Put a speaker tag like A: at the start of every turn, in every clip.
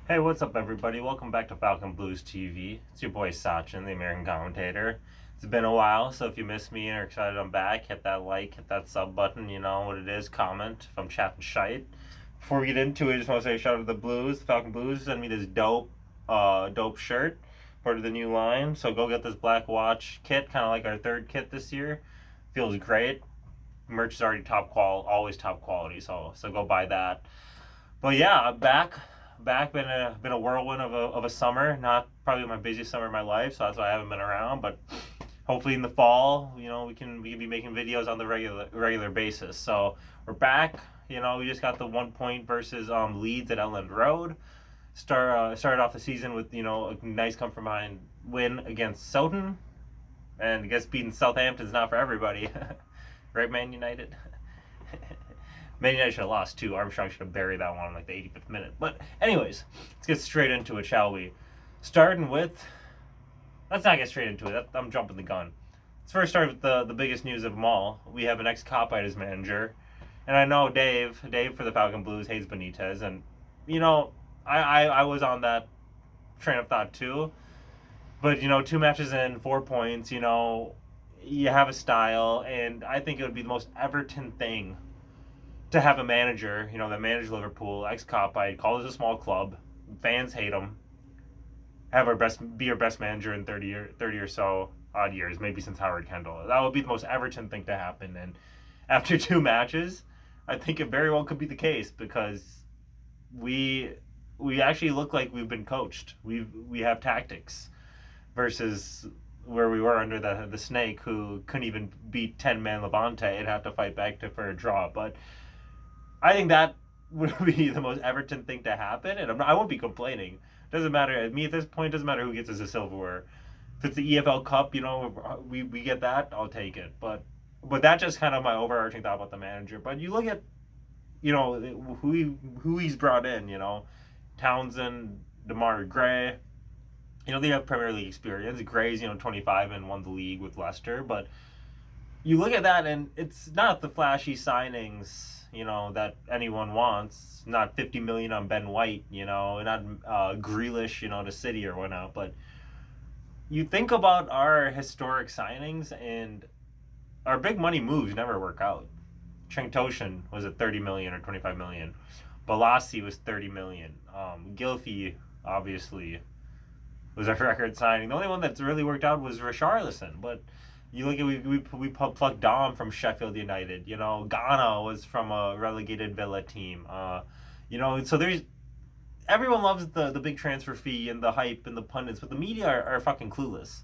A: Hey, what's up, everybody? Welcome back to Falcon Blues TV. It's your boy Sachin, the American commentator. It's been a while, so if you miss me and are excited I'm back, hit that like, hit that sub button. You know what it is. Comment if I'm chatting shite. Before we get into it, I just want to say shout out to the Blues, the Falcon Blues. Send me this dope shirt, part of the new line. So go get this Black Watch kit, kind of like our third kit this year. Feels great. Merch is already always top quality. So go buy that. But yeah, I'm back. Been a whirlwind of a summer. Not probably my busiest summer of my life, so that's why I haven't been around. But hopefully in the fall, we can be making videos on the regular basis. So we're back. We just got the 1 point versus Leeds at Elland Road. Started off the season with a nice come from behind win against Southampton, and I guess beating Southampton's not for everybody, right, Man United? Man United should have lost too. Armstrong should have buried that one in like the 85th minute. But anyways, let's get straight into it, shall we? Starting with, let's not get straight into it. I'm jumping the gun. Let's first start with the biggest news of them all. We have an ex-Copite as manager, and I know Dave for the Falcon Blues hates Benitez, and you know I was on that train of thought too. But 2 matches in, 4 points. You have a style, and I think it would be the most Everton thing to have a manager, that managed Liverpool, ex-Copite, calls it a small club, fans hate him, be our best manager in 30 or so odd years, maybe since Howard Kendall. That would be the most Everton thing to happen. And after 2 matches, I think it very well could be the case because we we actually look like we've been coached. We have tactics versus where we were under the snake, who couldn't even beat 10-man Levante and have to fight back for a draw. But I think that would be the most Everton thing to happen, and I won't be complaining. Doesn't matter me at this point. Doesn't matter who gets us a silverware. If it's the EFL Cup, we get that. I'll take it. But that's just kind of my overarching thought about the manager. But you look at who he's brought in. Townsend, Demarai Gray. They have Premier League experience. Gray's 25 and won the league with Leicester, but you look at that and it's not the flashy signings that anyone wants. Not 50 million on Ben White, not Grealish, to City or whatnot. But you think about our historic signings and our big money moves never work out. Trenk was at 30 million or 25 million. Balassi was 30 million. Gilfy obviously was our record signing. The only one that's really worked out was Richarlison, but you look at we plucked Dom from Sheffield United. Ghana was from a relegated Villa team. So there's everyone loves the big transfer fee and the hype and the pundits, but the media are fucking clueless.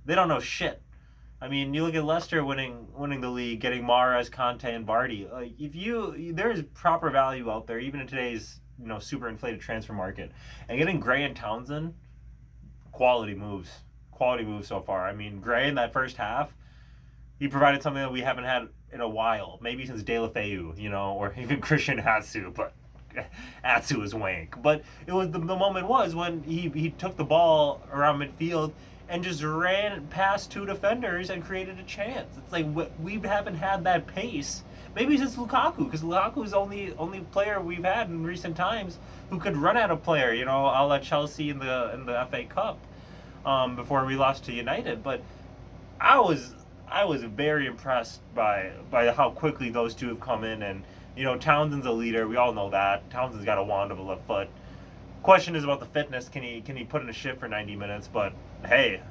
A: They don't know shit. I mean, you look at Leicester winning the league, getting Mahrez, Conte, and Vardy. Like, there is proper value out there, even in today's super inflated transfer market, and getting Gray and Townsend, quality moves. Quality moves so far. I mean, Gray in that first half, he provided something that we haven't had in a while, maybe since De La Feu, or even Christian Atsu, but Atsu is wank. But it was the moment was when he took the ball around midfield and just ran past two defenders and created a chance. It's like we haven't had that pace. Maybe since Lukaku, because Lukaku is the only player we've had in recent times who could run at a player. A la Chelsea in the FA Cup, before we lost to United. But I was very impressed by how quickly those two have come in. And Townsend's a leader. We all know that. Townsend's got a wand of a left foot. Question is about the fitness. Can he put in a shift for 90 minutes? But hey,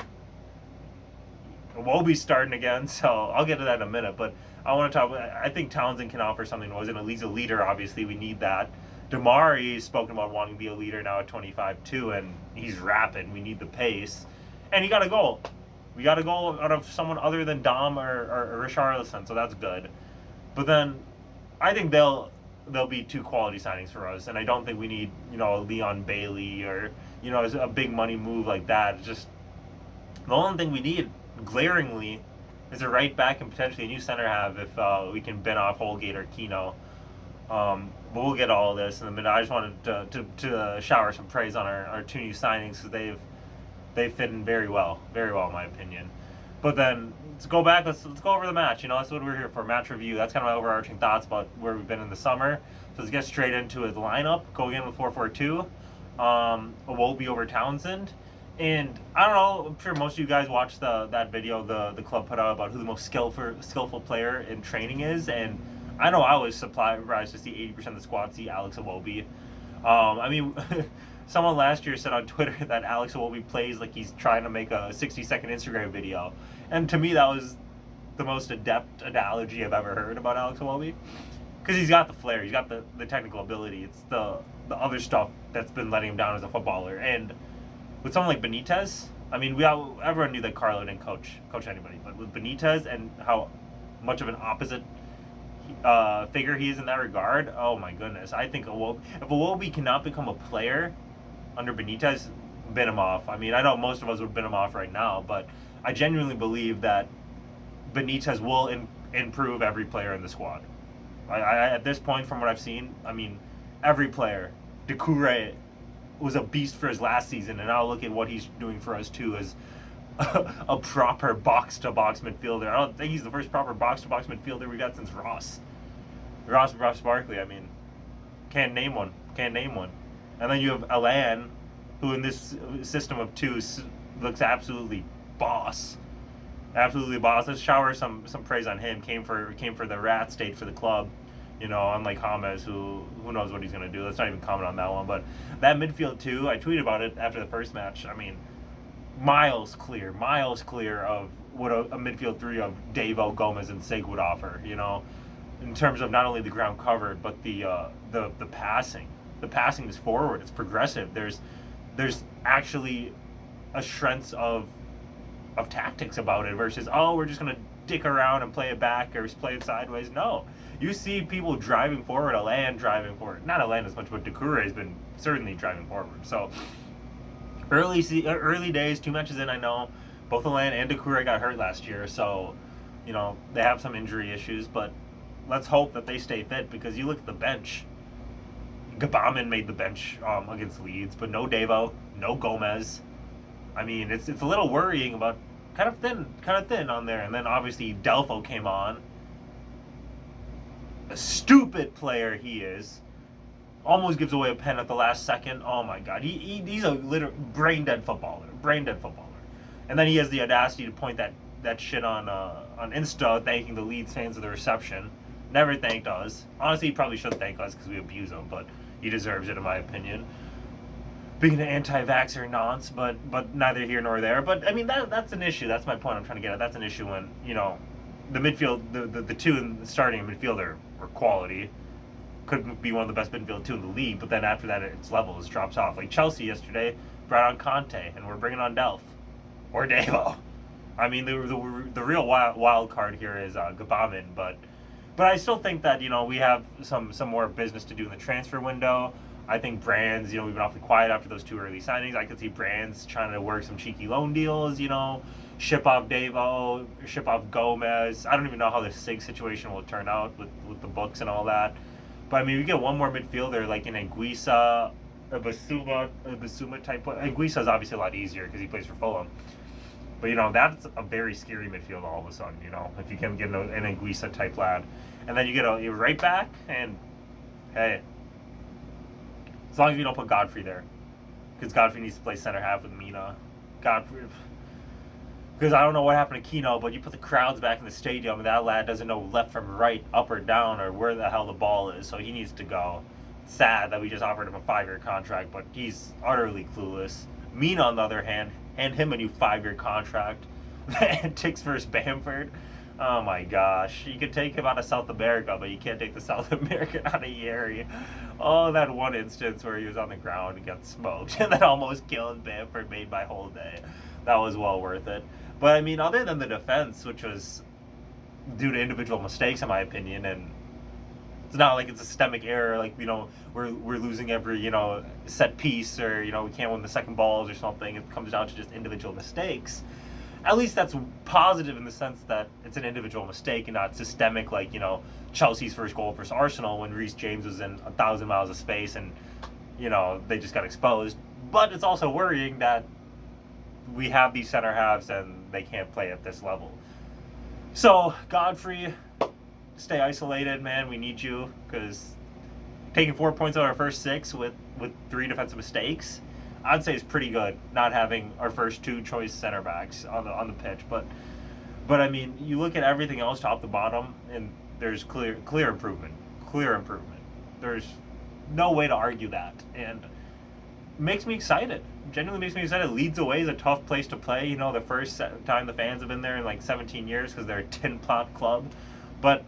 A: Iwobi's starting again, so I'll get to that in a minute. But I want to talk. I think Townsend can offer something. He's a leader. Obviously, we need that. Damari's spoken about wanting to be a leader now at 25 too, and he's rapid. We need the pace, and he got a goal. We got a goal out of someone other than Dom or Richarlison, so that's good. But then I think they'll be two quality signings for us, and I don't think we need Leon Bailey or a big money move like that. It's just the only thing we need glaringly is a right back and potentially a new center half if we can bin off Holgate or Keno. But we'll get all of this in a minute. I just wanted to shower some praise on our two new signings because they've fit in very well in my opinion. But then let's go back. Let's go over the match. That's what we're here for, match review. That's kind of my overarching thoughts about where we've been in the summer. So let's get straight into it. The lineup, go again with 4-4-2. Iwobi over Townsend. And I don't know, I'm sure most of you guys watched that video the club put out about who the most skillful player in training is, and I know I was surprised to see 80% of the squad see Alex Iwobi. I mean, someone last year said on Twitter that Alex Iwobi plays like he's trying to make a 60-second Instagram video, and to me that was the most adept analogy I've ever heard about Alex Iwobi, because he's got the flair, he's got the technical ability. It's the other stuff that's been letting him down as a footballer. And with someone like Benitez, I mean, everyone knew that Carlo didn't coach anybody, but with Benitez and how much of an opposite figure he is in that regard, oh my goodness, I think if Iwobi cannot become a player under Benitez, bin him off. I mean, I know most of us would bin him off right now, but I genuinely believe that Benitez will improve every player in the squad. At this point, from what I've seen, I mean, every player, Doucouré was a beast for his last season, and now look at what he's doing for us too as a proper box-to-box midfielder. I don't think he's the first proper box-to-box midfielder we've got since Ross Barkley. I mean, can't name one. And then you have Alain, who in this system of two looks absolutely boss. Let's shower some praise on him. Came for the rat state for the club. You know, unlike James, who knows what he's going to do. Let's not even comment on that one. But that midfield, too, I tweeted about it after the first match. I mean, miles clear of what a midfield three of Devo, Gomez, and Sig would offer, you know, in terms of not only the ground covered, but the passing. The passing is forward. It's progressive. There's actually a strength of tactics about it versus, oh, we're just going to dick around and play it back or play it sideways. No. You see people driving forward, Alain driving forward. Not Alain as much, but Doucouré has been certainly driving forward. So, early days, 2 matches in, I know. Both Alain and Doucouré got hurt last year, so, you know, they have some injury issues, but let's hope that they stay fit, because you look at the bench. Gabaman made the bench against Leeds, but no Devo, no Gomez. I mean, it's a little worrying about kind of thin on there. And then obviously Delfo came on. A stupid player he is. Almost gives away a pen at the last second. Oh my God, he's a literal brain dead footballer. And then he has the audacity to point that shit on Insta, thanking the Leeds fans of the reception. Never thanked us. Honestly, he probably shouldn't thank us because we abuse him, but he deserves it in my opinion. Being an anti-vaxxer nonce, but neither here nor there. But I mean, that's an issue. That's my point I'm trying to get at. That's an issue when, you know, the midfield, the two in the starting midfield are quality. Could be one of the best midfield two in the league, but then after that, its levels drops off. Like Chelsea yesterday brought on Conte, and we're bringing on Delph or Devo. I mean, the real wild card here is Gabaman, but I still think that, you know, we have some more business to do in the transfer window. I think Brands, you know, we've been awfully quiet after those 2 early signings. I could see Brands trying to work some cheeky loan deals, you know, ship off Devo, ship off Gomez. I don't even know how the Sig situation will turn out with the books and all that. But I mean, we get one more midfielder like an Anguissa, a Basuma type. Anguissa is obviously a lot easier because he plays for Fulham. But, you know, that's a very scary midfield all of a sudden, you know, if you can get an Anguissa type lad. And then you get a right back, and hey, as long as you don't put Godfrey there. Because Godfrey needs to play center half with Mina. Godfrey. Because I don't know what happened to Keno, but you put the crowds back in the stadium, and that lad doesn't know left from right, up or down, or where the hell the ball is, so he needs to go. It's sad that we just offered him a 5-year contract, but he's utterly clueless. Mina, on the other hand, hand him a new 5-year contract. Antics versus Bamford. Oh my gosh. You can take him out of South America, but you can't take the South American out of Yeri. Oh, that one instance where he was on the ground and got smoked and then almost killed Bamford made my whole day. That was well worth it. But I mean, other than the defense, which was due to individual mistakes in my opinion, and it's not like it's a systemic error, like, you know, we're losing every, you know, set piece, or, you know, we can't win the second balls or something. It comes down to just individual mistakes. At least that's positive in the sense that it's an individual mistake and not systemic, like, you know, Chelsea's first goal versus Arsenal when Reece James was in 1,000 miles of space and, you know, they just got exposed. But it's also worrying that we have these center halves and they can't play at this level. So, Godfrey, stay isolated, man. We need you, because taking 4 points out of our first 6 with 3 defensive mistakes, I'd say it's pretty good not having our first 2 choice center backs on the pitch. But I mean, you look at everything else top to bottom, and there's clear improvement. Clear improvement. There's no way to argue that, and makes me excited. Genuinely makes me excited. Leeds away is a tough place to play. You know, the first time the fans have been there in like 17 years because they're a tin pot club. But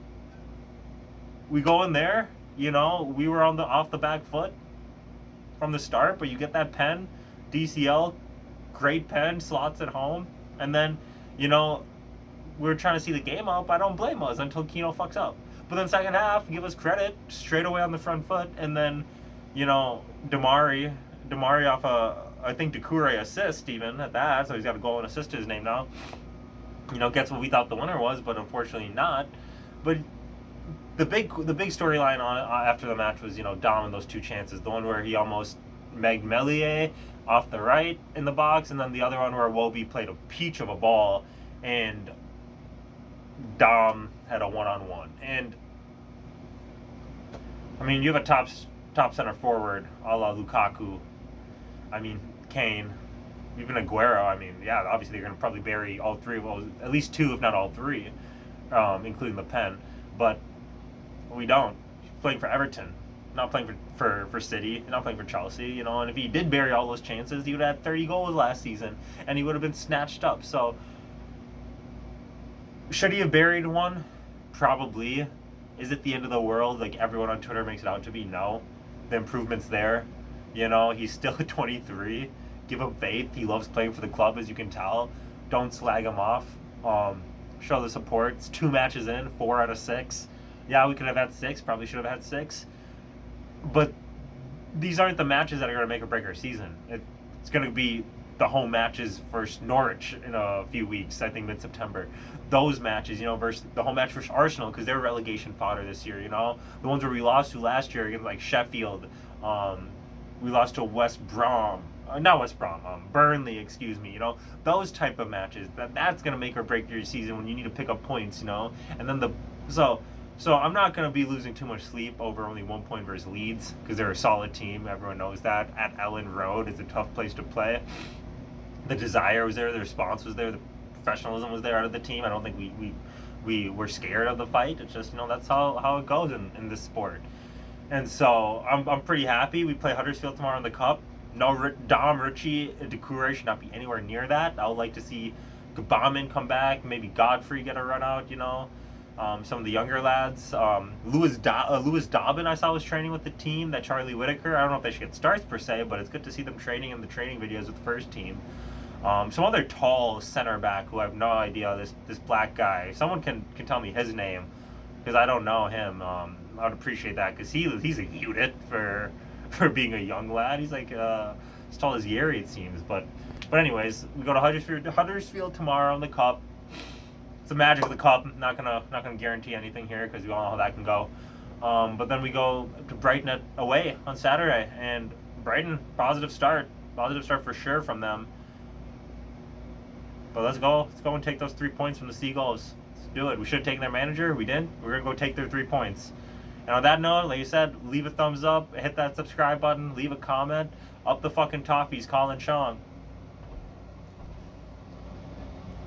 A: we go in there, you know, we were off the back foot from the start, but you get that pen, DCL, great pen, slots at home, and then, you know, we're trying to see the game out, but I don't blame us until Keno fucks up. But then second half, give us credit, straight away on the front foot, and then, you know, Damari off I think Doucouré assist even at that, so he's got a goal and assist to his name now. You know, gets what we thought the winner was, but unfortunately not. But the big storyline on after the match was, you know, Dom and those 2 chances. The one where he almost megged Meslier off the right in the box, and then the other one where Wobie played a peach of a ball, and Dom had a one-on-one. And I mean, you have a top center forward a la Lukaku. I mean, Kane, even Aguero. I mean, yeah, obviously you're going to probably bury all 3, well, at least 2, if not all 3, including the pen. But we don't. He's playing for Everton, not playing for City, not playing for Chelsea, you know. And if he did bury all those chances, he would have had 30 goals last season, and he would have been snatched up. So, should he have buried one? Probably. Is it the end of the world? Like everyone on Twitter makes it out to be? No. The improvement's there. You know, he's still 23. Give him faith. He loves playing for the club, as you can tell. Don't slag him off. Show the support. It's 2 matches in, 4 out of 6. Yeah, we could have had 6. Probably should have had 6. But these aren't the matches that are going to make or break our season. It's going to be the home matches versus Norwich in a few weeks, I think mid-September. Those matches, you know, versus the home match versus Arsenal, because they're relegation fodder this year, you know. The ones where we lost to last year against like Sheffield. We lost to Burnley, excuse me, you know. Those type of matches, that's going to make or break your season when you need to pick up points, you know. And then So I'm not going to be losing too much sleep over only 1 point versus Leeds, because they're a solid team. Everyone knows that. At Ellen Road, it's a tough place to play. The desire was there. The response was there. The professionalism was there out of the team. I don't think we were scared of the fight. It's just, you know, that's how it goes in this sport. And so I'm pretty happy. We play Huddersfield tomorrow in the Cup. No, Dom, Richie, and Doucouré should not be anywhere near that. I would like to see Gbamin come back. Maybe Godfrey get a run out, you know. Some of the younger lads. Lewis Dobbin I saw was training with the team. That Charlie Whitaker. I don't know if they should get starts per se, but it's good to see them training in the training videos with the first team. Some other tall center back who I have no idea. This black guy. Someone can tell me his name, because I don't know him. I would appreciate that, because he's a unit for being a young lad. He's like as tall as Yeri, it seems. But anyways, we go to Huddersfield tomorrow in the Cup. It's the magic of the Cup. Not gonna guarantee anything here, because we all know how that can go. But then we go to Brighton away on Saturday, and Brighton, positive start for sure from them. But let's go and take those 3 points from the Seagulls. Let's do it. We should have taken their manager. We didn't. We're gonna go take their 3 points. And on that note, like you said, leave a thumbs up, hit that subscribe button, leave a comment. Up the fucking toffees, Colin Chong.